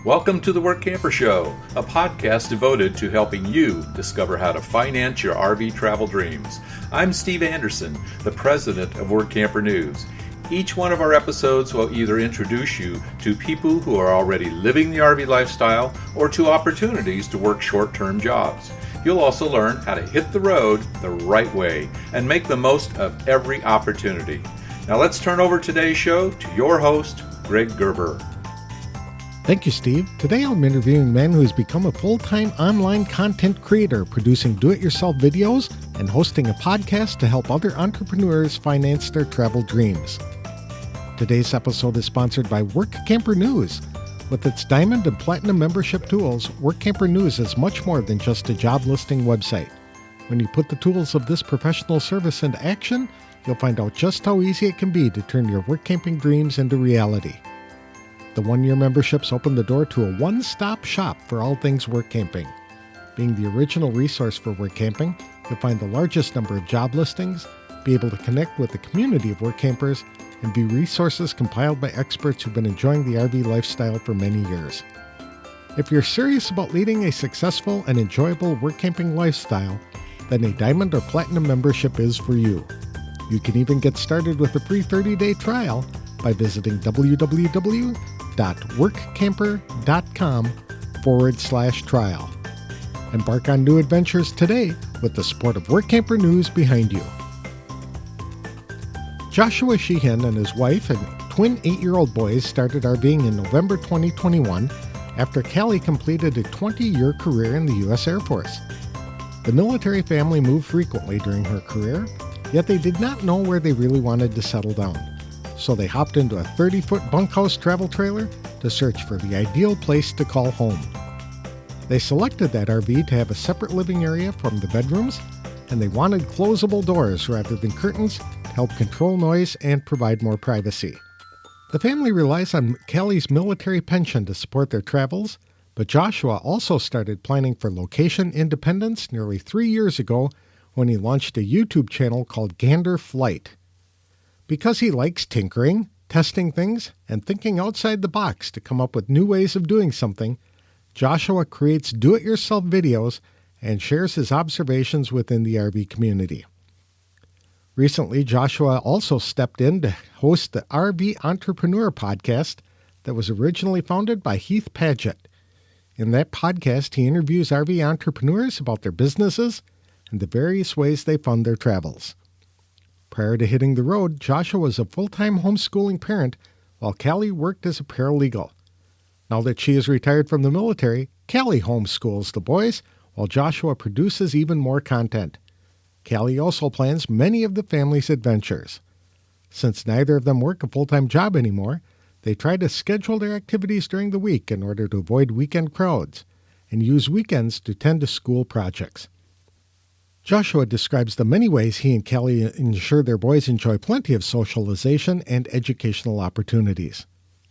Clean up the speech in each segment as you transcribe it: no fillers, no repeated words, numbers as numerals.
Welcome to the Workamper Show, a podcast devoted to helping you discover how to finance your RV travel dreams. I'm Steve Anderson, the president of Workamper News. Each one of our episodes will either introduce you to people who are already living the RV lifestyle or to opportunities to work short-term jobs. You'll also learn how to hit the road the right way and make the most of every opportunity. Now let's turn over today's show to your host, Greg Gerber. Thank you, Steve. Today I'm interviewing a man who has become a full-time online content creator, producing do-it-yourself videos and hosting a podcast to help other entrepreneurs finance their travel dreams. Today's episode is sponsored by Workamper News. With its diamond and platinum membership tools, Workamper News is much more than just a job listing website. When you put the tools of this professional service into action, you'll find out just how easy it can be to turn your work camping dreams into reality. The one-year memberships open the door to a one-stop shop for all things work camping. Being the original resource for work camping, you'll find the largest number of job listings, be able to connect with the community of work campers, and view resources compiled by experts who've been enjoying the RV lifestyle for many years. If you're serious about leading a successful and enjoyable work camping lifestyle, then a diamond or platinum membership is for you. You can even get started with a free 30-day trial by visiting www.workamper.com/trial. Embark on new adventures today with the support of Workamper News behind you. Joshua Sheehan and his wife and twin 8-year-old boys started RVing in November 2021 after Callie completed a 20-year career in the U.S. Air Force. The military family moved frequently during her career, yet they did not know where they really wanted to settle down. So they hopped into a 30-foot bunkhouse travel trailer to search for the ideal place to call home. They selected that RV to have a separate living area from the bedrooms, and they wanted closable doors rather than curtains to help control noise and provide more privacy. The family relies on Callie's military pension to support their travels, but Joshua also started planning for location independence nearly 3 years ago when he launched a YouTube channel called Gander Flight. Because he likes tinkering, testing things, and thinking outside the box to come up with new ways of doing something, Joshua creates do-it-yourself videos and shares his observations within the RV community. Recently, Joshua also stepped in to host the RV Entrepreneur podcast that was originally founded by Heath Paget. In that podcast, he interviews RV entrepreneurs about their businesses and the various ways they fund their travels. Prior to hitting the road, Joshua was a full-time homeschooling parent while Callie worked as a paralegal. Now that she is retired from the military, Callie homeschools the boys while Joshua produces even more content. Callie also plans many of the family's adventures. Since neither of them work a full-time job anymore, they try to schedule their activities during the week in order to avoid weekend crowds and use weekends to tend to school projects. Joshua describes the many ways he and Callie ensure their boys enjoy plenty of socialization and educational opportunities.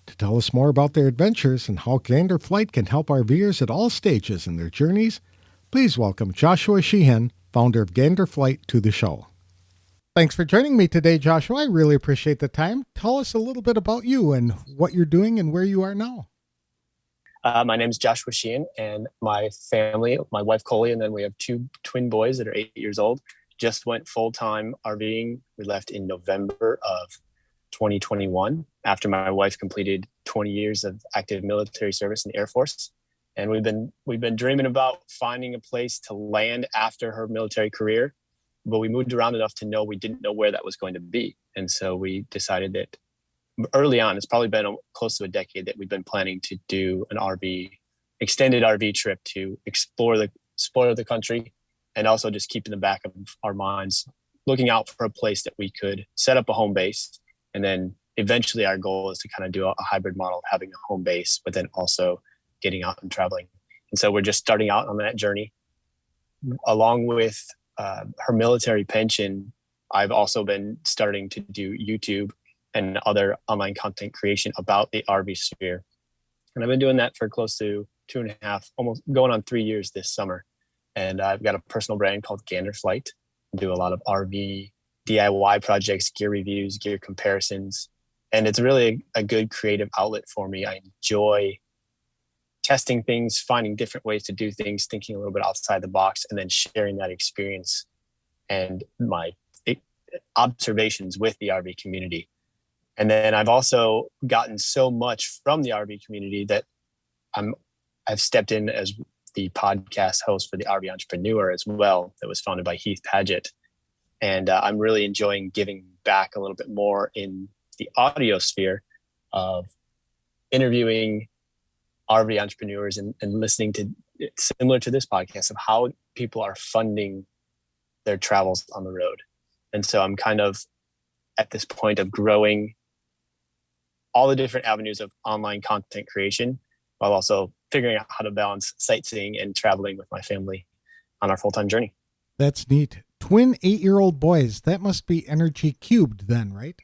To tell us more about their adventures and how Gander Flight can help RVers at all stages in their journeys, please welcome Joshua Sheehan, founder of Gander Flight, to the show. Thanks for joining me today, Joshua. I really appreciate the time. Tell us a little bit about you and what you're doing and where you are now. My name is Joshua Sheehan, and my family, my wife Coley, and then we have 2 twin boys that are 8 years old, just went full-time RVing. We left in November of 2021 after my wife completed 20 years of active military service in the Air Force. And we've been dreaming about finding a place to land after her military career, but we moved around enough to know we didn't know where that was going to be. And so we decided that early on, it's probably been close to a decade that we've been planning to do an extended RV trip to explore the country, and also just keep in the back of our minds, looking out for a place that we could set up a home base. And then eventually our goal is to kind of do a hybrid model of having a home base, but then also getting out and traveling. And so we're just starting out on that journey. Along with her military pension, I've also been starting to do YouTube and other online content creation about the RV sphere. And I've been doing that for close to 2.5, almost going on 3 years this summer. And I've got a personal brand called Gander Flight. I do a lot of RV DIY projects, gear reviews, gear comparisons. And it's really a good creative outlet for me. I enjoy testing things, finding different ways to do things, thinking a little bit outside the box, and then sharing that experience and my observations with the RV community. And then I've also gotten so much from the RV community that I've stepped in as the podcast host for the RV Entrepreneur as well, that was founded by Heath Paget. And I'm really enjoying giving back a little bit more in the audio sphere of interviewing RV entrepreneurs and listening to, similar to this podcast, of how people are funding their travels on the road. And so I'm kind of at this point of growing all the different avenues of online content creation while also figuring out how to balance sightseeing and traveling with my family on our full-time journey. That's neat. Twin 8-year-old boys. That must be energy cubed then, right?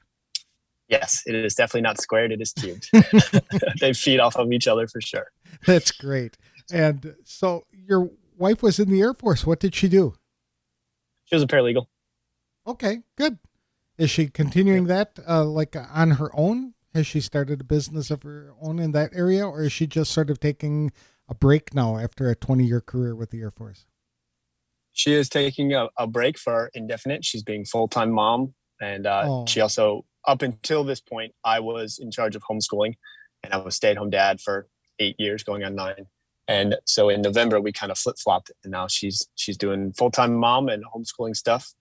Yes, it is definitely not squared. It is cubed. They feed off of each other for sure. That's great. And so your wife was in the Air Force. What did she do? She was a paralegal. Okay, good. Is she continuing that on her own? Has she started a business of her own in that area, or is she just sort of taking a break now after a 20-year career with the Air Force? She is taking a break for indefinite. She's being full-time mom. And she also, up until this point, I was in charge of homeschooling, and I was stay-at-home dad for 8 years, going on 9. And so in November, we kind of flip-flopped, and now she's doing full-time mom and homeschooling stuff.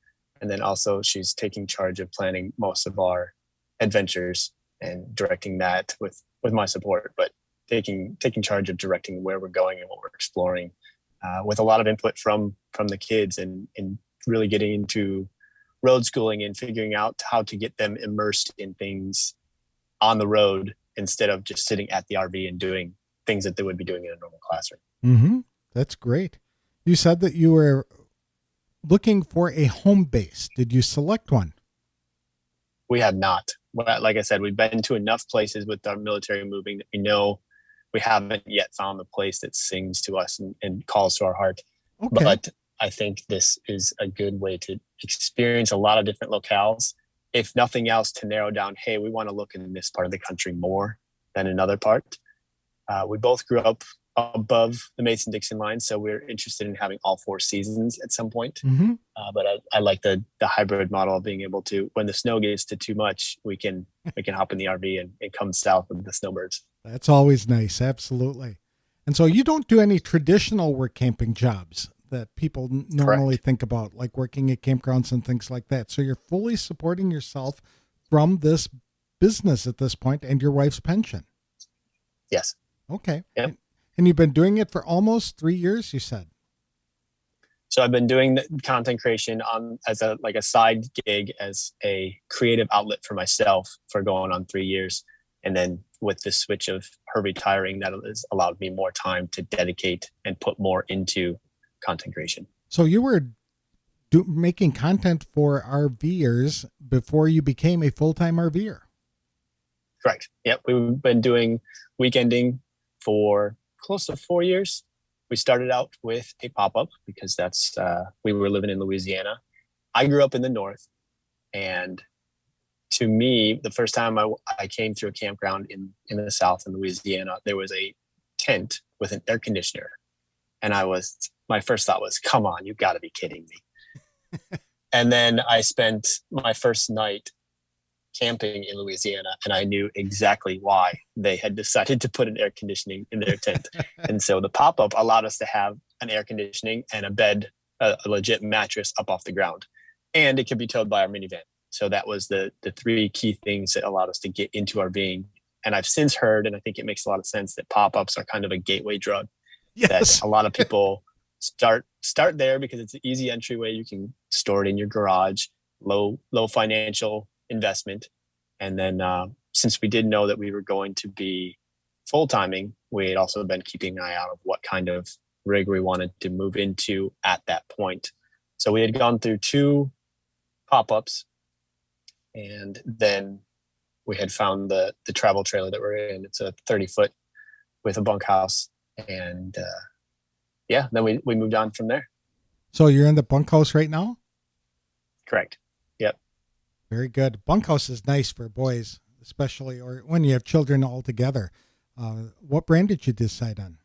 And then also she's taking charge of planning most of our adventures and directing that with my support, but taking charge of directing where we're going and what we're exploring, with a lot of input from the kids, and really getting into road schooling and figuring out how to get them immersed in things on the road instead of just sitting at the RV and doing things that they would be doing in a normal classroom. Mm-hmm. That's great. You said that you were looking for a home base. Did you select one? We have not. Like I said, we've been to enough places with our military moving that we know we haven't yet found the place that sings to us and calls to our heart. Okay. But I think this is a good way to experience a lot of different locales. If nothing else, to narrow down, hey, we want to look in this part of the country more than another part. We both grew up above the Mason-Dixon line, so we're interested in having all 4 seasons at some point. Mm-hmm. But I like the hybrid model of being able to, when the snow gets to too much, we can hop in the RV and come south with the snowbirds. That's always nice. Absolutely. And so you don't do any traditional work camping jobs that people normally Correct. Think about, like working at campgrounds and things like that. So you're fully supporting yourself from this business at this point and your wife's pension. Yes. Okay. Yep. And you've been doing it for almost 3 years, you said. So I've been doing the content creation as a side gig, as a creative outlet for myself for going on 3 years. And then with the switch of her retiring, that has allowed me more time to dedicate and put more into content creation. So you were making content for RVers before you became a full-time RVer. Correct. Yep. We've been doing weekending for close to 4 years. We started out with a pop-up because we were living in Louisiana. I grew up in the North, and to me, the first time I came through a campground in the South in Louisiana, there was a tent with an air conditioner. And my first thought was, come on, you've got to be kidding me. And then I spent my first night camping in Louisiana, and I knew exactly why they had decided to put an air conditioning in their tent. And so the pop-up allowed us to have an air conditioning and a bed, a legit mattress up off the ground. And it could be towed by our minivan. So that was the 3 key things that allowed us to get into RVing. And I've since heard, and I think it makes a lot of sense, that pop-ups are kind of a gateway drug. Yes. That a lot of people start there because it's an easy entryway. You can store it in your garage, low financial investment. And then since we did know that we were going to be full-timing, we had also been keeping an eye out of what kind of rig we wanted to move into at that point. So we had gone through 2 pop-ups, and then we had found the travel trailer that we're in. It's a 30-foot with a bunkhouse. And then we moved on from there. So you're in the bunkhouse right now? Correct. Yep. Very good. Bunkhouse is nice for boys, especially, or when you have children all together. What brand did you decide on?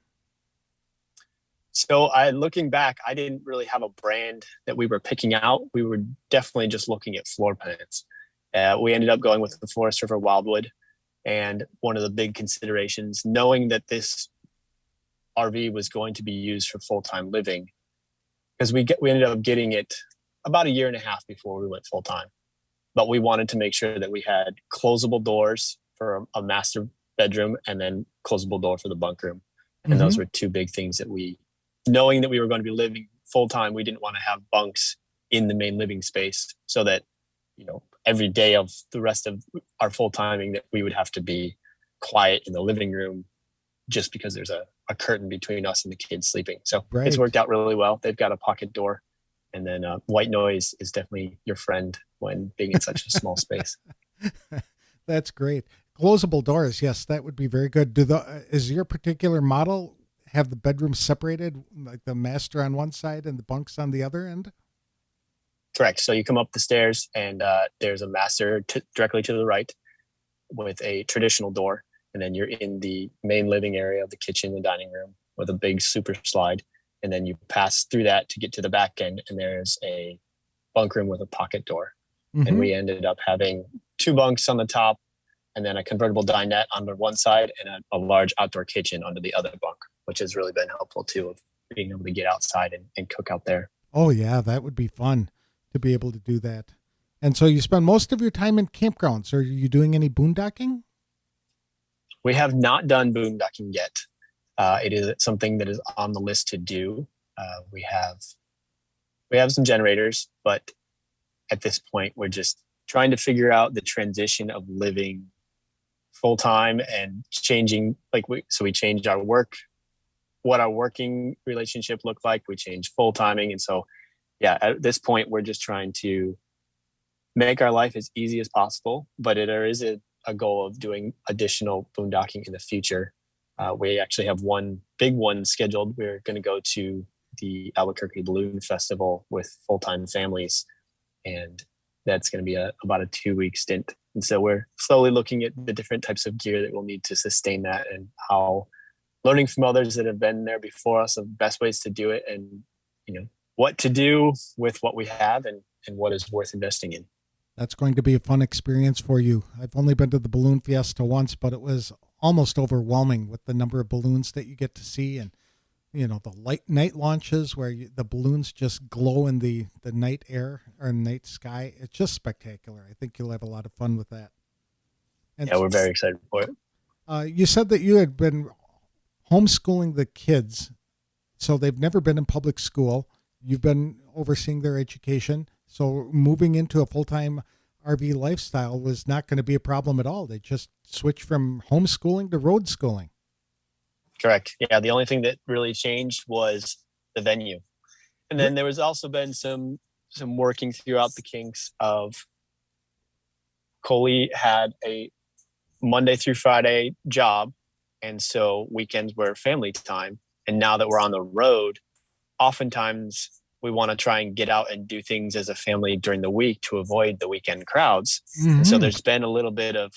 So looking back, I didn't really have a brand that we were picking out. We were definitely just looking at floor plans. We ended up going with the Forest River Wildwood. And one of the big considerations, knowing that this RV was going to be used for full-time living, because we ended up getting it about a year and a half before we went full-time. But we wanted to make sure that we had closable doors for a master bedroom and then closable door for the bunk room. And those were two big things that knowing that we were going to be living full-time, we didn't want to have bunks in the main living space, so that, every day of the rest of our full-timing that we would have to be quiet in the living room just because there's a curtain between us and the kids sleeping. So It's worked out really well. They've got a pocket door, and then white noise is definitely your friend when being in such a small space. That's great. Closable doors. Yes, that would be very good. Is your particular model have the bedrooms separated, like the master on one side and the bunks on the other end? Correct. So you come up the stairs and there's a master directly to the right with a traditional door. And then you're in the main living area of the kitchen and dining room with a big super slide. And then you pass through that to get to the back end, and there's a bunk room with a pocket door. And we ended up having 2 bunks on the top, and then a convertible dinette on the one side and a large outdoor kitchen under the other bunk, which has really been helpful too, of being able to get outside and cook out there. Oh yeah, that would be fun to be able to do that. And so you spend most of your time in campgrounds. Are you doing any boondocking? We have not done boondocking yet. It is something that is on the list to do. We have some generators, but at this point, we're just trying to figure out the transition of living full time and changing. We changed our work, what our working relationship looked like. We changed full timing, and so at this point, we're just trying to make our life as easy as possible. But there is a goal of doing additional boondocking in the future. We actually have one big one scheduled. We're going to go to the Albuquerque Balloon Festival with full-time families, and that's going to be about a 2-week stint. And so we're slowly looking at the different types of gear that we'll need to sustain that, and how learning from others that have been there before us of best ways to do it, and what to do with what we have, and what is worth investing in. That's going to be a fun experience for you. I've only been to the Balloon Fiesta once, but it was almost overwhelming with the number of balloons that you get to see, and the night launches where the balloons just glow in the night air or night sky. It's just spectacular. I think you'll have a lot of fun with that. And we're very excited for it. You said that you had been homeschooling the kids, so they've never been in public school. You've been overseeing their education. So moving into a full-time RV lifestyle was not going to be a problem at all. They just switched from homeschooling to road schooling. Correct. Yeah, the only thing that really changed was the venue. And then there was also been some working throughout the kinks of Coley had a Monday through Friday job, and so weekends were family time. And now that we're on the road, oftentimes we want to try and get out and do things as a family during the week to avoid the weekend crowds. And so there's been a little bit of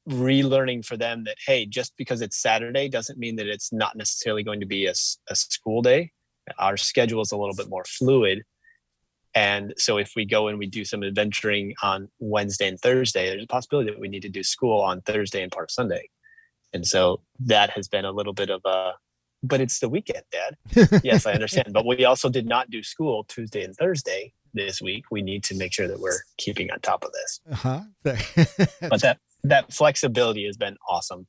relearning for them that, hey, just because it's Saturday doesn't mean that it's not necessarily going to be a school day. Our schedule is a little bit more fluid. And so if we go and we do some adventuring on Wednesday and Thursday, there's a possibility that we need to do school on Thursday and part of Sunday. And so that has been a little bit of but it's the weekend, Dad. Yes, I understand. But we also did not do school Tuesday and Thursday this week. We need to make sure that we're keeping on top of this. But that flexibility has been awesome.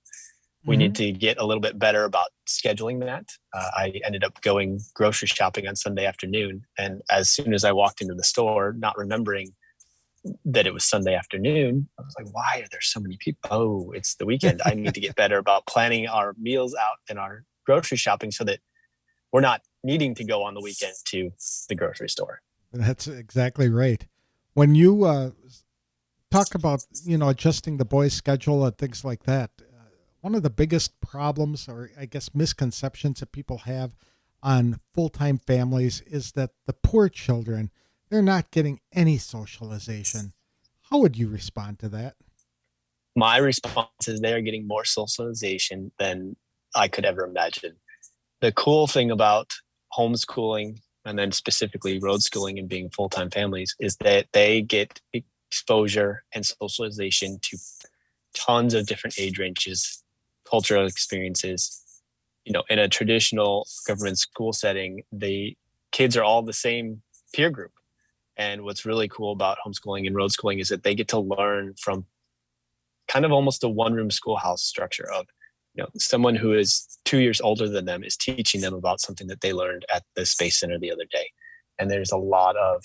We need to get a little bit better about scheduling that. I ended up going grocery shopping on Sunday afternoon. And as soon as I walked into the store, not remembering that it was Sunday afternoon, I was like, why are there so many people? Oh, it's the weekend. I need to get better about planning our meals out and our grocery shopping so that we're not needing to go on the weekend to the grocery store. That's exactly right. When you talk about, adjusting the boys' schedule and things like that, one of the biggest problems, or I guess misconceptions that people have on full-time families, is that the poor children, they're not getting any socialization. How would you respond to that? My response is they are getting more socialization than I could ever imagine. The cool thing about homeschooling and then specifically road schooling and being full-time families is that they get exposure and socialization to tons of different age ranges, cultural experiences. In a traditional government school setting, the kids are all the same peer group. And what's really cool about homeschooling and road schooling is that they get to learn from kind of almost a one-room schoolhouse structure of, someone who is 2 years older than them is teaching them about something that they learned at the Space Center the other day. And there's a lot of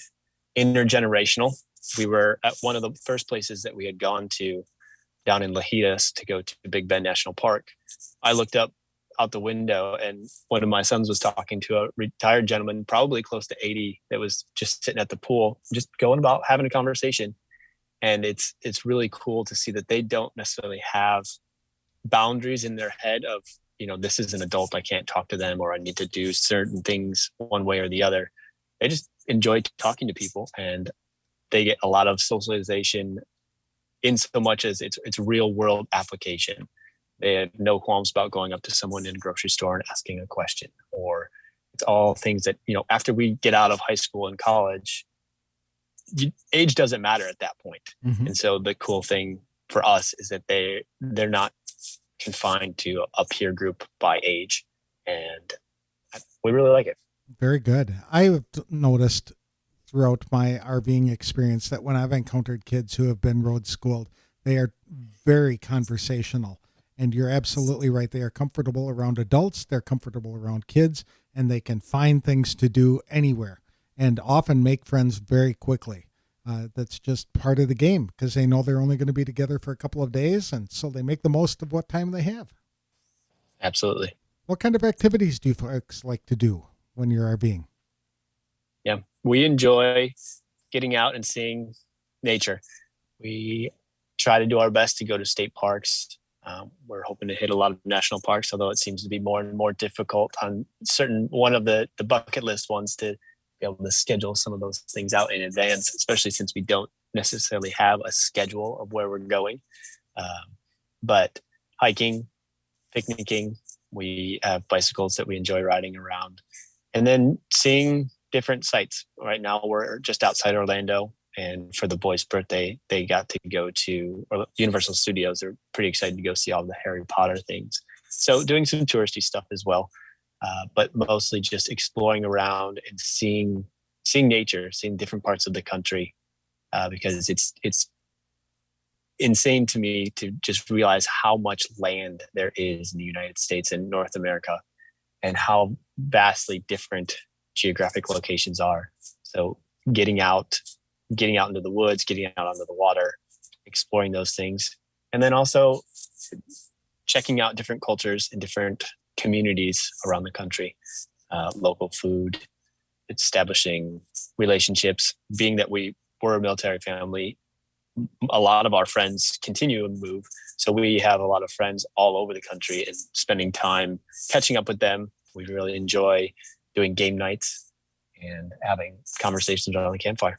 intergenerational. We were at one of the first places that we had gone to down in Lajitas to go to Big Bend National Park. I looked up out the window and one of my sons was talking to a retired gentleman, probably close to 80, that was just sitting at the pool, just going about having a conversation. And it's really cool to see that they don't necessarily have boundaries in their head of, this is an adult, I can't talk to them, or I need to do certain things one way or the other. They just enjoy talking to people, and they get a lot of socialization in so much as it's real world application. They have no qualms about going up to someone in a grocery store and asking a question, or it's all things that, after we get out of high school and college, age doesn't matter at that point. Mm-hmm. And so the cool thing for us is that they're not confined to a peer group by age, and we really like it. Very good. I've noticed throughout my RVing experience that when I've encountered kids who have been road schooled, they are very conversational. And you're absolutely right. They are comfortable around adults. They're comfortable around kids, and they can find things to do anywhere and often make friends very quickly. That's just part of the game because they know they're only going to be together for a couple of days. And so they make the most of what time they have. Absolutely. What kind of activities do you folks like to do when you're RVing? Yeah, we enjoy getting out and seeing nature. We try to do our best to go to state parks. We're hoping to hit a lot of national parks, although it seems to be more and more difficult on one of the bucket list ones to be able to schedule some of those things out in advance, especially since we don't necessarily have a schedule of where we're going. But hiking, picnicking, we have bicycles that we enjoy riding around, and then seeing different sites. Right now we're just outside Orlando, and for the boys' birthday, they got to go to Universal Studios. They're pretty excited to go see all the Harry Potter things. So doing some touristy stuff as well, but mostly just exploring around and seeing nature, seeing different parts of the country, because it's insane to me to just realize how much land there is in the United States and North America, and how vastly different geographic locations are. So getting out into the woods, getting out onto the water, exploring those things. And then also checking out different cultures in different communities around the country, local food, establishing relationships. Being that we're a military family, a lot of our friends continue to move. So we have a lot of friends all over the country, and spending time catching up with them. We really enjoy doing game nights and having conversations around the campfire.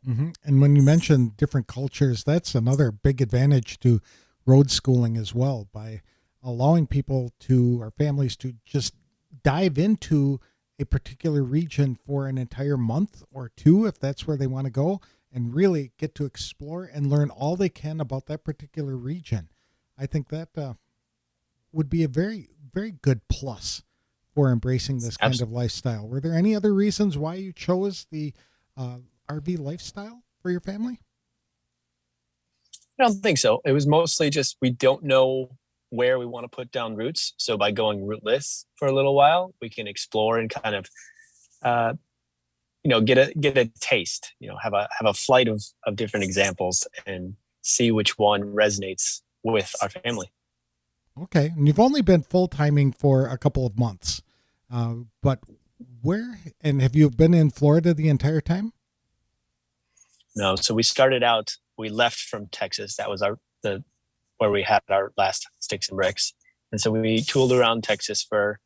Mm-hmm. And when you mention different cultures, that's another big advantage to road schooling as well, by allowing people or families to just dive into a particular region for an entire month or two, if that's where they want to go, and really get to explore and learn all they can about that particular region. I think that would be a very, very good plus for embracing this kind of lifestyle. Were there any other reasons why you chose the RV lifestyle for your family? I don't think so. It was mostly just we don't know where we want to put down roots. So by going rootless for a little while, we can explore and kind of get a taste, have a flight of different examples and see which one resonates with our family. Okay. And you've only been full-timing for a couple of months, but have you been in Florida the entire time? No. So we left from Texas. That was where we had our last sticks and bricks. And so we tooled around Texas for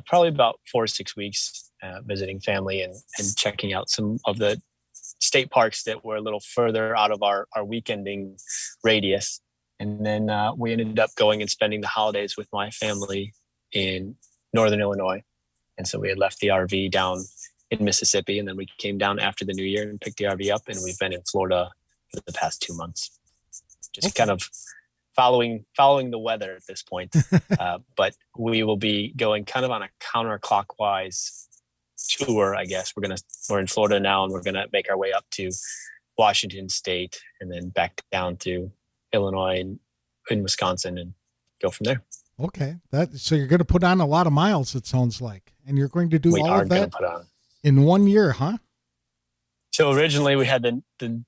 probably about 4 to 6 weeks, visiting family and checking out some of the state parks that were a little further out of our weekending radius. And then we ended up going and spending the holidays with my family in Northern Illinois. And so we had left the RV down in Mississippi, and then we came down after the new year and picked the RV up, and we've been in Florida for the past 2 months, just kind of following the weather at this point. But we will be going kind of on a counterclockwise tour, I guess. We're in Florida now, and we're gonna make our way up to Washington State and then back down to Illinois and Wisconsin and go from there. Okay. So you're going to put on a lot of miles, it sounds like. And you're going to do all of that put on in 1 year, huh? So originally we had the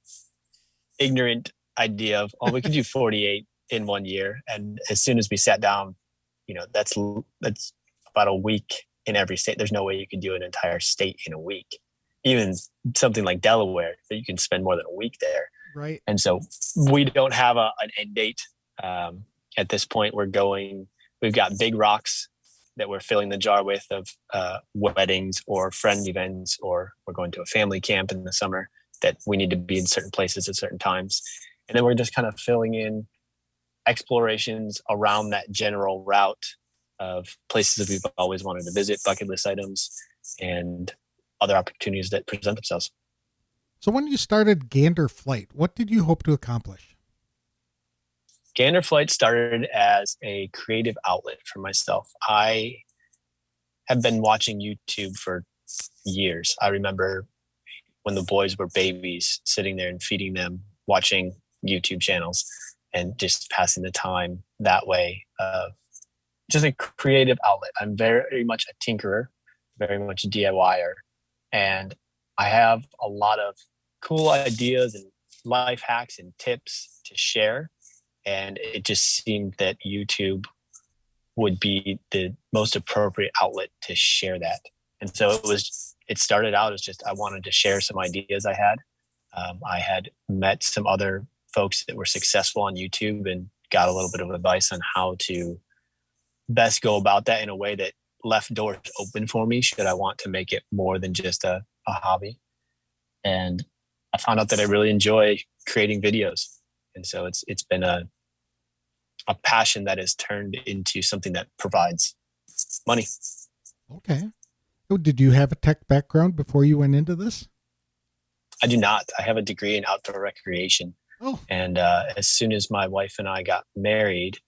ignorant idea of, we could do 48 in 1 year. And as soon as we sat down, that's about a week in every state. There's no way you could do an entire state in a week. Even something like Delaware, that you can spend more than a week there. Right. And so we don't have an end date. At this point, we've got big rocks that we're filling the jar with of weddings or friend events, or we're going to a family camp in the summer that we need to be in certain places at certain times. And then we're just kind of filling in explorations around that general route of places that we've always wanted to visit, bucket list items, and other opportunities that present themselves. So when you started Gander Flight, what did you hope to accomplish? Gander Flight started as a creative outlet for myself. I have been watching YouTube for years. I remember when the boys were babies, sitting there and feeding them, watching YouTube channels and just passing the time that way. Just a creative outlet. I'm very much a tinkerer, very much a DIYer. And I have a lot of cool ideas and life hacks and tips to share. And it just seemed that YouTube would be the most appropriate outlet to share that. And so it started out as just, I wanted to share some ideas I had. I had met some other folks that were successful on YouTube and got a little bit of advice on how to best go about that in a way that left doors open for me should I want to make it more than just a hobby. And I found out that I really enjoy creating videos. And so it's been a passion that has turned into something that provides money. Okay. So did you have a tech background before you went into this? I do not. I have a degree in outdoor recreation. Oh. And as soon as my wife and I got married,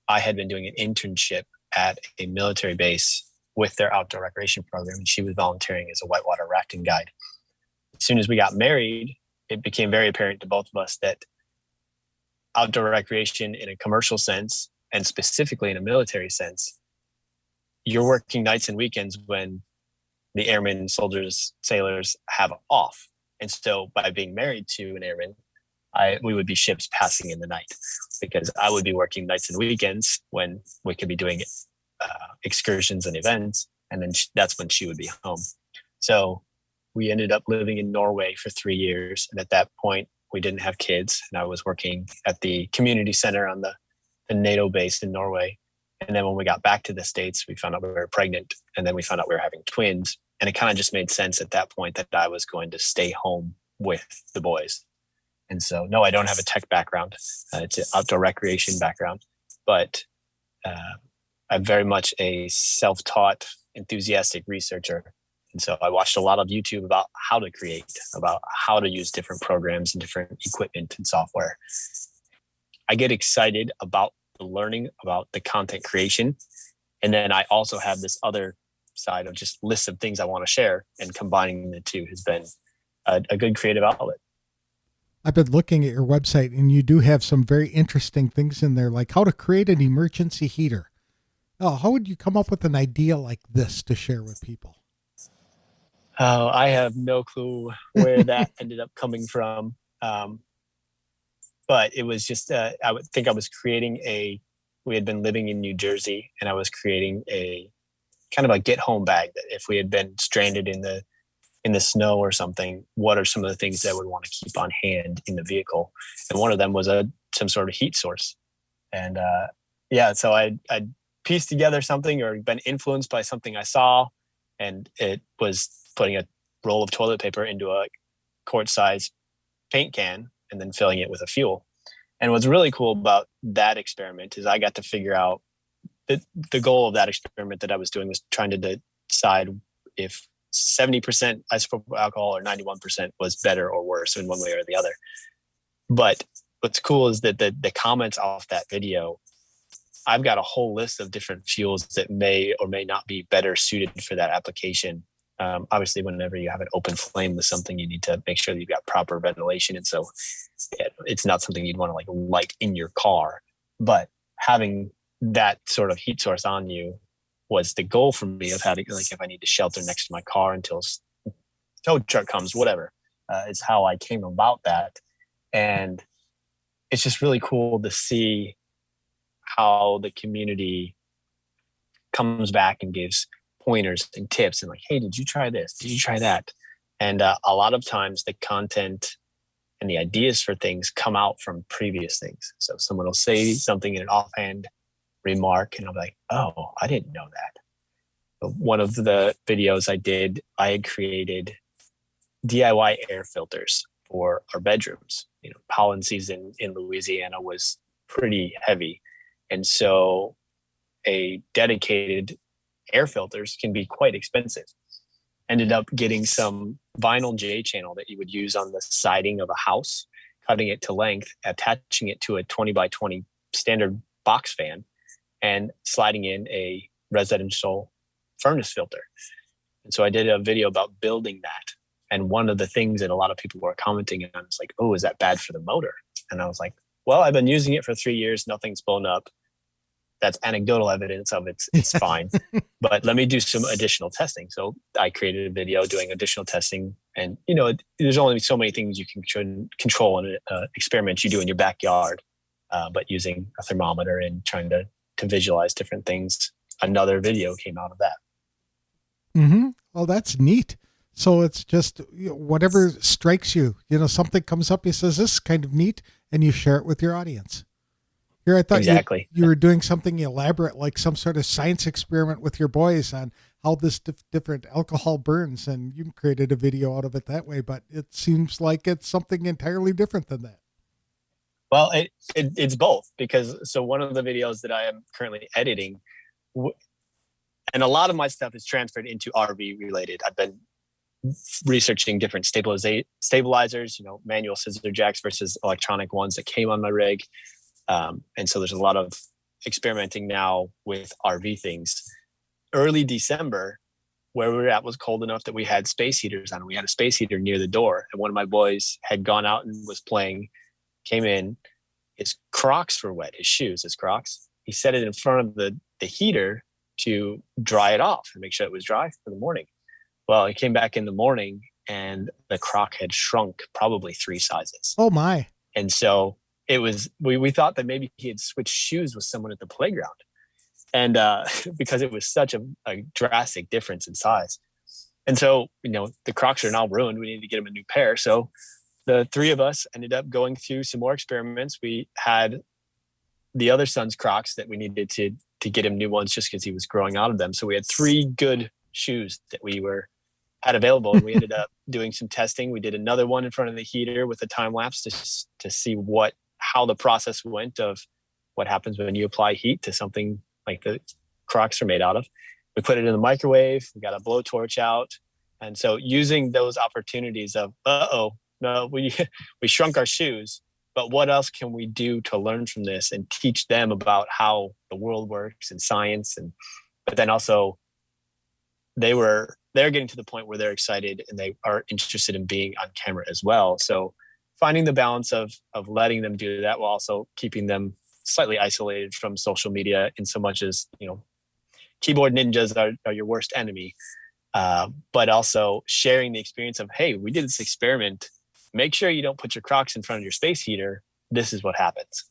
I had been doing an internship at a military base with their outdoor recreation program, and she was volunteering as a whitewater rafting guide. As soon as we got married, it became very apparent to both of us that outdoor recreation in a commercial sense, and specifically in a military sense, you're working nights and weekends when the airmen, soldiers, sailors have off. And so by being married to an airman, we would be ships passing in the night, because I would be working nights and weekends when we could be doing excursions and events. And then that's when she would be home. So we ended up living in Norway for 3 years. And at that point, we didn't have kids. And I was working at the community center on the NATO base in Norway. And then when we got back to the States, we found out we were pregnant. And then we found out we were having twins. And it kind of just made sense at that point that I was going to stay home with the boys. And so, no, I don't have a tech background. It's an outdoor recreation background. But I'm very much a self-taught, enthusiastic researcher. And so I watched a lot of YouTube about how to create, about how to use different programs and different equipment and software. I get excited about the learning about the content creation. And then I also have this other side of just lists of things I want to share, and combining the two has been a good creative outlet. I've been looking at your website, and you do have some very interesting things in there, like how to create an emergency heater. Oh, how would you come up with an idea like this to share with people? Oh, I have no clue where that ended up coming from. But it was just, I would think I was creating we had been living in New Jersey, and I was creating a kind of a get home bag that if we had been stranded in the snow or something, what are some of the things that I would want to keep on hand in the vehicle? And one of them was some sort of heat source. And so I pieced together something, or been influenced by something I saw, and it was putting a roll of toilet paper into a quart-size paint can and then filling it with a fuel. And what's really cool about that experiment is I got to figure out the goal of that experiment that I was doing was trying to decide if 70% isopropyl alcohol or 91% was better or worse in one way or the other. But what's cool is that the comments off that video, I've got a whole list of different fuels that may or may not be better suited for that application. Obviously, whenever you have an open flame with something, you need to make sure that you've got proper ventilation. And so it's not something you'd want to like light in your car. But having that sort of heat source on you was the goal for me of having, like, if I need to shelter next to my car until tow truck comes, whatever, is how I came about that. And it's just really cool to see how the community comes back and gives pointers and tips and like, hey, did you try this? Did you try that? And a lot of times the content and the ideas for things come out from previous things. So someone will say something in an offhand remark and I'm like, oh, I didn't know that. But one of the videos I did, I had created DIY air filters for our bedrooms. You know, pollen season in Louisiana was pretty heavy. And so a dedicated air filters can be quite expensive. Ended up getting some vinyl J channel that you would use on the siding of a house, cutting it to length, attaching it to a 20 by 20 standard box fan, and sliding in a residential furnace filter. And so I did a video about building that. And one of the things that a lot of people were commenting on was like, oh, is that bad for the motor? And I was like, well, I've been using it for 3 years. Nothing's blown up. That's anecdotal evidence of it's fine. But let me do some additional testing. So I created a video doing additional testing. And, you know, there's only so many things you can control in an experiment you do in your backyard. But using a thermometer and trying to visualize different things, another video came out of that. Mm-hmm. Well, that's neat. So it's just, you know, whatever strikes you, you know, something comes up, he says, this is kind of neat, and you share it with your audience. Here, I thought exactly. you were doing something elaborate, like some sort of science experiment with your boys on how this different alcohol burns, and you created a video out of it that way, but it seems like it's something entirely different than that. Well, it's both, because so one of the videos that I am currently editing, and a lot of my stuff is transferred into RV related. I've been researching different stabilizers, you know, manual scissor jacks versus electronic ones that came on my rig. And so there's a lot of experimenting now with RV things. Early December, where we were at was cold enough that we had space heaters on. We had a space heater near the door, and one of my boys had gone out and was playing, came in, his Crocs were wet, his shoes, his Crocs. He set it in front of the heater to dry it off and make sure it was dry for the morning. Well, he came back in the morning and the Croc had shrunk probably 3 sizes. Oh my. And so it was, we thought that maybe he had switched shoes with someone at the playground. And because it was such a drastic difference in size. And so, you know, the Crocs are now ruined. We need to get him a new pair. So the 3 of us ended up going through some more experiments. We had the other son's Crocs that we needed to get him new ones just because he was growing out of them. So we had 3 good shoes that we had available, and we ended up doing some testing. We did another one in front of the heater with a time lapse to see how the process went of what happens when you apply heat to something like the Crocs are made out of. We put it in the microwave. We got a blowtorch out. And so using those opportunities of, no, we shrunk our shoes, but what else can we do to learn from this and teach them about how the world works and science? But then also they're getting to the point where they're excited and they are interested in being on camera as well. So finding the balance of letting them do that while also keeping them slightly isolated from social media, in so much as, you know, keyboard ninjas are your worst enemy. But also sharing the experience of, hey, we did this experiment. Make sure you don't put your Crocs in front of your space heater. This is what happens.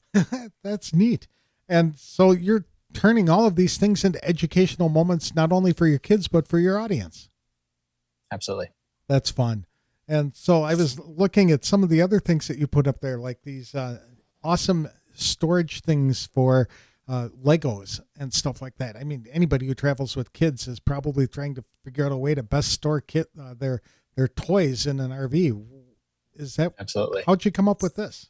That's neat. And so you're turning all of these things into educational moments, not only for your kids, but for your audience. Absolutely. That's fun. And so I was looking at some of the other things that you put up there, like these awesome storage things for Legos and stuff like that. I mean, anybody who travels with kids is probably trying to figure out a way to best store their toys in an RV. Is that absolutely? How'd you come up with this?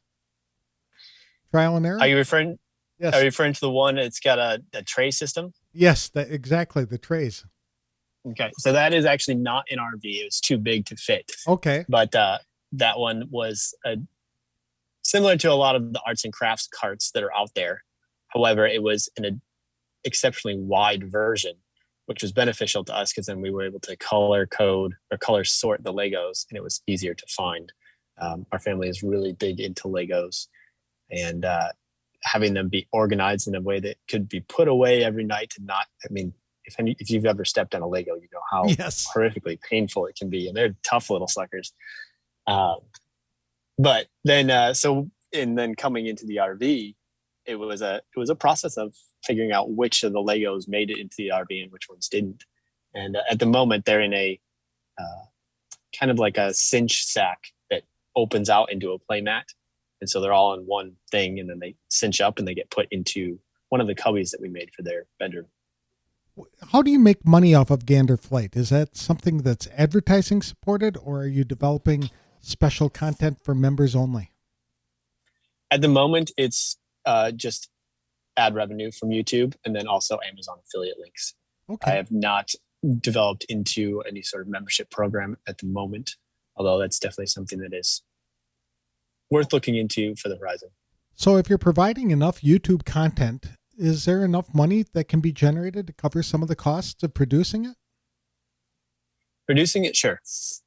Trial and error? Are you referring Are you Yes. referring to the one that's got a tray system? Yes, exactly. The trays. Okay, so that is actually not an RV. It was too big to fit, Okay. but that one was similar to a lot of the arts and crafts carts that are out there. However, it was an exceptionally wide version, which was beneficial to us because then we were able to color code or color sort the Legos, and it was easier to find. Our family is really big into Legos, and having them be organized in a way that could be put away every night and not, I mean, if you've ever stepped on a Lego, you know how Yes. horrifically painful it can be, and they're tough little suckers. Um, but then, and then coming into the RV, it was a process of figuring out which of the Legos made it into the RV and which ones didn't. And at the moment, they're in a kind of like a cinch sack that opens out into a playmat, and so they're all in one thing, and then they cinch up and they get put into one of the cubbies that we made for their bedroom. How do you make money off of Gander Flight? Is that something that's advertising supported, or are you developing special content for members only? At the moment, it's just ad revenue from YouTube and then also Amazon affiliate links. Okay. I have not developed into any sort of membership program at the moment, although that's definitely something that is worth looking into for the horizon. So if you're providing enough YouTube content, is there enough money that can be generated to cover some of the costs of producing it? Producing it, sure.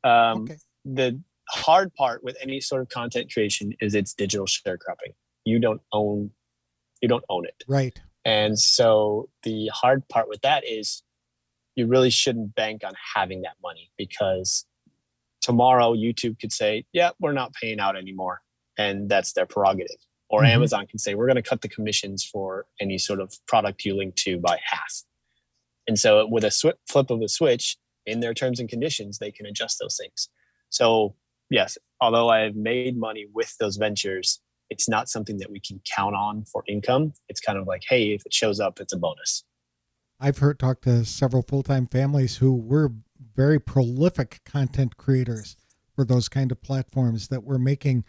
Okay. The hard part with any sort of content creation is it's digital sharecropping. You don't own it. Right. And so the hard part with that is you really shouldn't bank on having that money, because tomorrow YouTube could say, yeah, we're not paying out anymore. And that's their prerogative. Or Amazon can say, we're going to cut the commissions for any sort of product you link to by half. And so with a flip of a switch in their terms and conditions, they can adjust those things. So yes, although I've made money with those ventures, it's not something that we can count on for income. It's kind of like, hey, if it shows up, it's a bonus. I've talked to several full-time families who were very prolific content creators for those kind of platforms that were making,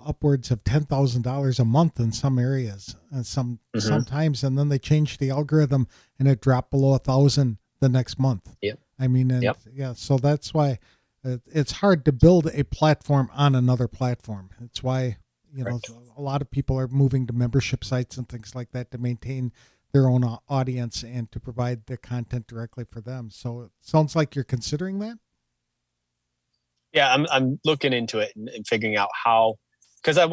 upwards of $10,000 a month in some areas, sometimes, and then they changed the algorithm and it dropped below 1,000 the next month. Yep. I mean, yeah, so that's why it's hard to build a platform on another platform. It's why, Correct. a lot of people are moving to membership sites and things like that to maintain their own audience and to provide the content directly for them. So it sounds like you're considering that. Yeah, I'm looking into it and figuring out how, because I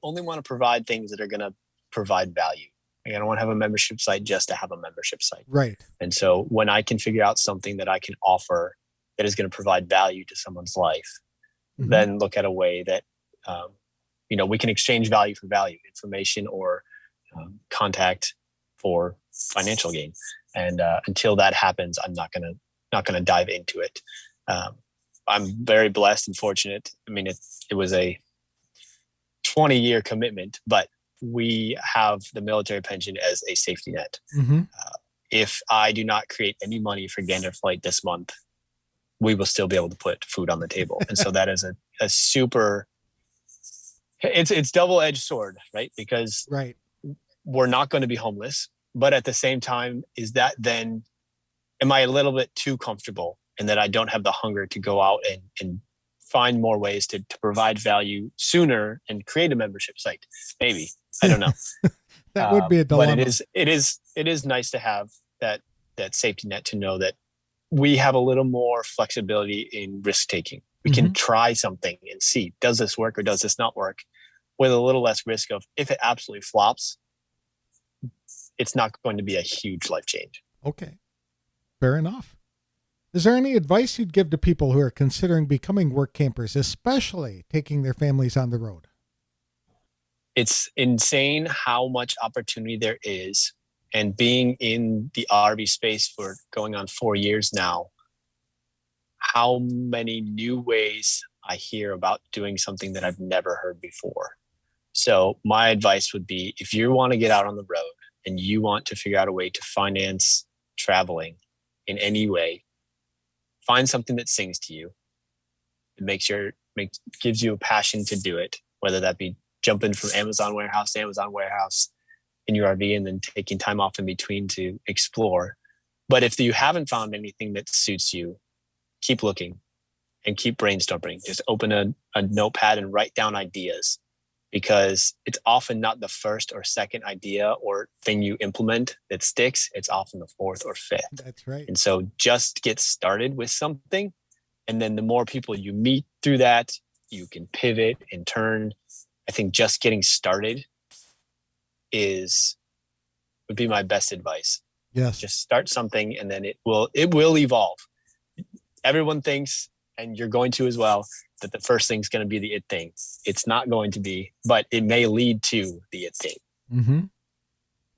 only want to provide things that are going to provide value. Like, I don't want to have a membership site just to have a membership site. Right. And so when I can figure out something that I can offer that is going to provide value to someone's life, then look at a way that, we can exchange value for value, information or contact for financial gain. And until that happens, I'm not gonna dive into it. I'm very blessed and fortunate. I mean, it was a 20-year commitment, but we have the military pension as a safety net. If I do not create any money for Gander Flight this month, we will still be able to put food on the table. And so that is a super, it's double-edged sword, right? Because we're not going to be homeless, but at the same time, am I a little bit too comfortable and that I don't have the hunger to go out and find more ways to provide value sooner and create a membership site? Maybe. I don't know. That would be a dilemma. But it is nice to have that safety net, to know that we have a little more flexibility in risk taking. We can try something and see, does this work or does this not work, with a little less risk of, if it absolutely flops, it's not going to be a huge life change. Okay. Fair enough. Is there any advice you'd give to people who are considering becoming work campers, especially taking their families on the road? It's insane how much opportunity there is. And being in the RV space for going on 4 years now, how many new ways I hear about doing something that I've never heard before. So my advice would be, if you want to get out on the road and you want to figure out a way to finance traveling in any way, find something that sings to you. It gives you a passion to do it, whether that be jumping from Amazon warehouse to Amazon warehouse, in your RV and then taking time off in between to explore. But if you haven't found anything that suits you, keep looking and keep brainstorming. Just open a notepad and write down ideas, because it's often not the first or second idea or thing you implement that sticks. It's often the fourth or fifth. That's right. And so just get started with something. And then the more people you meet through that, you can pivot and turn. I think just getting started would be my best advice. Yes. Just start something, and then it will evolve. Everyone thinks, and you're going to as well, that the first thing's going to be the it thing. It's not going to be, but it may lead to the it thing. Mm-hmm.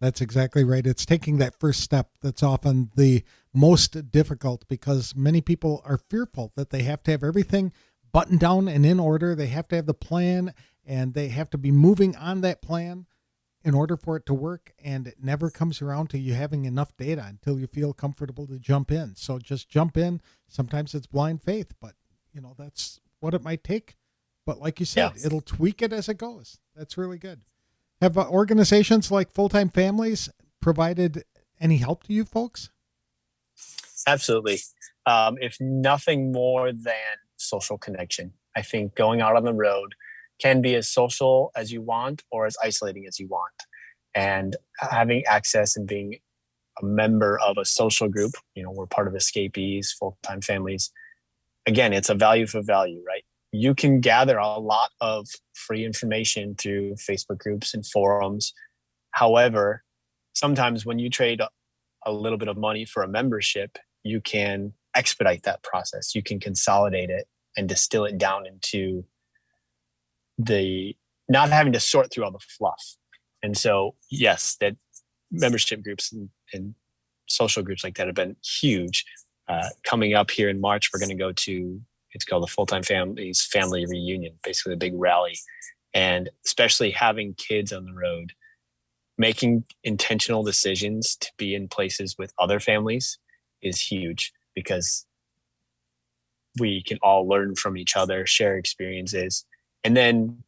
That's exactly right. It's taking that first step that's often the most difficult, because many people are fearful that they have to have everything buttoned down and in order. They have to have the plan, and they have to be moving on that plan in order for it to work. And it never comes around to you having enough data until you feel comfortable to jump in. So just jump in. Sometimes it's blind faith, but that's what it might take. But like you said, It'll tweak it as it goes. That's really good. Have organizations like Full-Time Families provided any help to you folks? Absolutely. If nothing more than social connection. I think going out on the road can be as social as you want or as isolating as you want. And having access and being a member of a social group, we're part of Escapees, Full-Time Families. Again, it's a value for value, right? You can gather a lot of free information through Facebook groups and forums. However, sometimes when you trade a little bit of money for a membership, you can expedite that process. You can consolidate it and distill it down into the not having to sort through all the fluff. And so, yes, that membership groups and social groups like that have been huge. Coming up here in March, we're going to go to, it's called the Full-Time Families Family Reunion, basically a big rally. And especially having kids on the road, making intentional decisions to be in places with other families is huge, because we can all learn from each other, share experiences. And then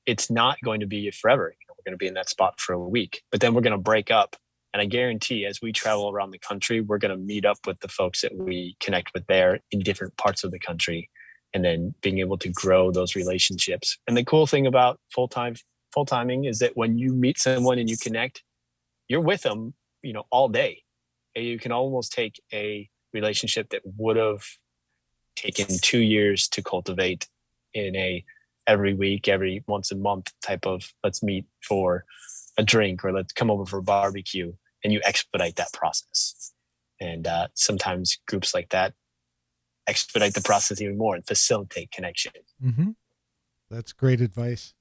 it's not going to be forever. We're going to be in that spot for a week, but then we're going to break up. And I guarantee as we travel around the country, we're going to meet up with the folks that we connect with there in different parts of the country, and then being able to grow those relationships. And the cool thing about full-timing is that when you meet someone and you connect, you're with them, all day. And you can almost take a relationship that would have taken 2 years to cultivate in a every week, every once a month type of, let's meet for a drink or let's come over for a barbecue, and you expedite that process. And sometimes groups like that expedite the process even more and facilitate connection. Mm-hmm. That's great advice.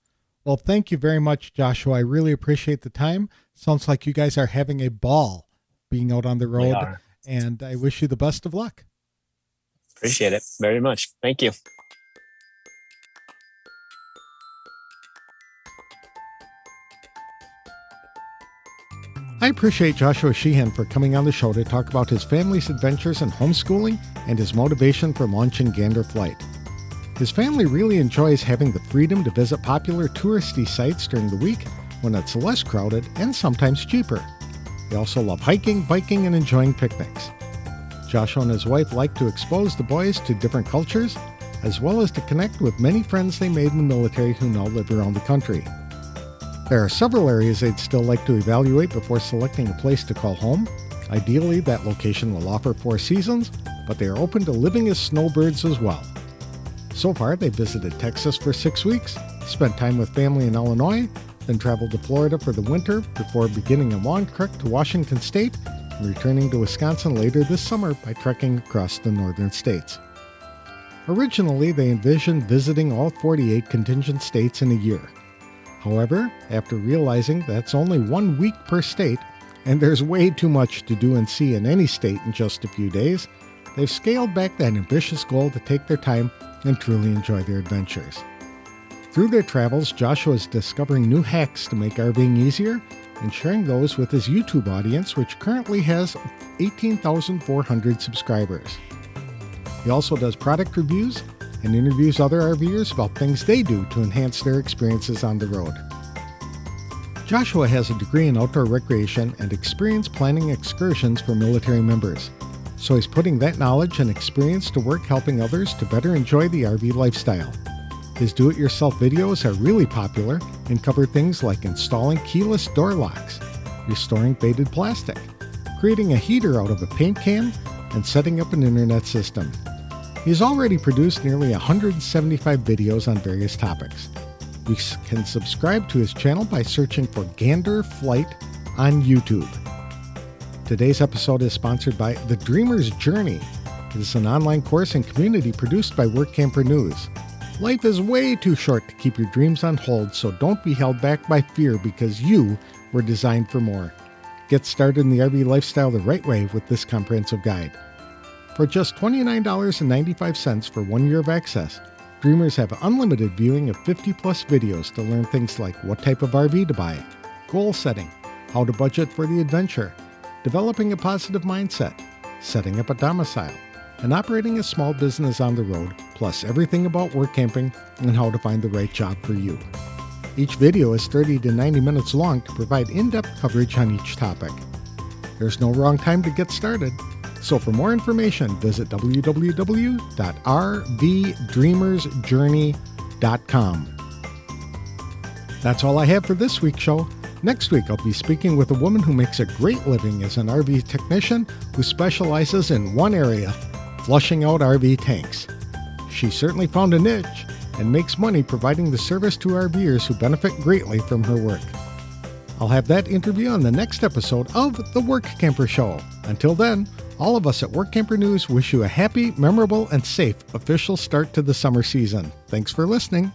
Well, thank you very much, Joshua. I really appreciate the time. Sounds like you guys are having a ball being out on the road, and I wish you the best of luck. Appreciate it very much. Thank you. I appreciate Joshua Sheehan for coming on the show to talk about his family's adventures in homeschooling and his motivation for launching Gander Flight. His family really enjoys having the freedom to visit popular touristy sites during the week when it's less crowded and sometimes cheaper. They also love hiking, biking, and enjoying picnics. Joshua and his wife like to expose the boys to different cultures, as well as to connect with many friends they made in the military who now live around the country. There are several areas they'd still like to evaluate before selecting a place to call home. Ideally, that location will offer 4 seasons, but they are open to living as snowbirds as well. So far, they visited Texas for 6 weeks, spent time with family in Illinois, then traveled to Florida for the winter before beginning a long trek to Washington State and returning to Wisconsin later this summer by trekking across the northern states. Originally, they envisioned visiting all 48 contingent states in a year. However, after realizing that's only 1 week per state, and there's way too much to do and see in any state in just a few days, they've scaled back that ambitious goal to take their time and truly enjoy their adventures. Through their travels, Joshua is discovering new hacks to make RVing easier and sharing those with his YouTube audience, which currently has 18,400 subscribers. He also does product reviews and interviews other RVers about things they do to enhance their experiences on the road. Joshua has a degree in outdoor recreation and experience planning excursions for military members. So he's putting that knowledge and experience to work helping others to better enjoy the RV lifestyle. His do-it-yourself videos are really popular and cover things like installing keyless door locks, restoring faded plastic, creating a heater out of a paint can, and setting up an internet system. He's already produced nearly 175 videos on various topics. You can subscribe to his channel by searching for Gander Flight on YouTube. Today's episode is sponsored by The Dreamer's Journey. It is an online course and community produced by Workamper News. Life is way too short to keep your dreams on hold, so don't be held back by fear because you were designed for more. Get started in the RV lifestyle the right way with this comprehensive guide. For just $29.95 for 1 year of access, Dreamers have unlimited viewing of 50-plus videos to learn things like what type of RV to buy, goal setting, how to budget for the adventure, developing a positive mindset, setting up a domicile, and operating a small business on the road, plus everything about work camping and how to find the right job for you. Each video is 30 to 90 minutes long to provide in-depth coverage on each topic. There's no wrong time to get started, so for more information, visit www.rvdreamersjourney.com. That's all I have for this week's show. Next week, I'll be speaking with a woman who makes a great living as an RV technician who specializes in one area, flushing out RV tanks. She certainly found a niche and makes money providing the service to RVers who benefit greatly from her work. I'll have that interview on the next episode of The Workamper Show. Until then, all of us at Workamper News wish you a happy, memorable, and safe official start to the summer season. Thanks for listening.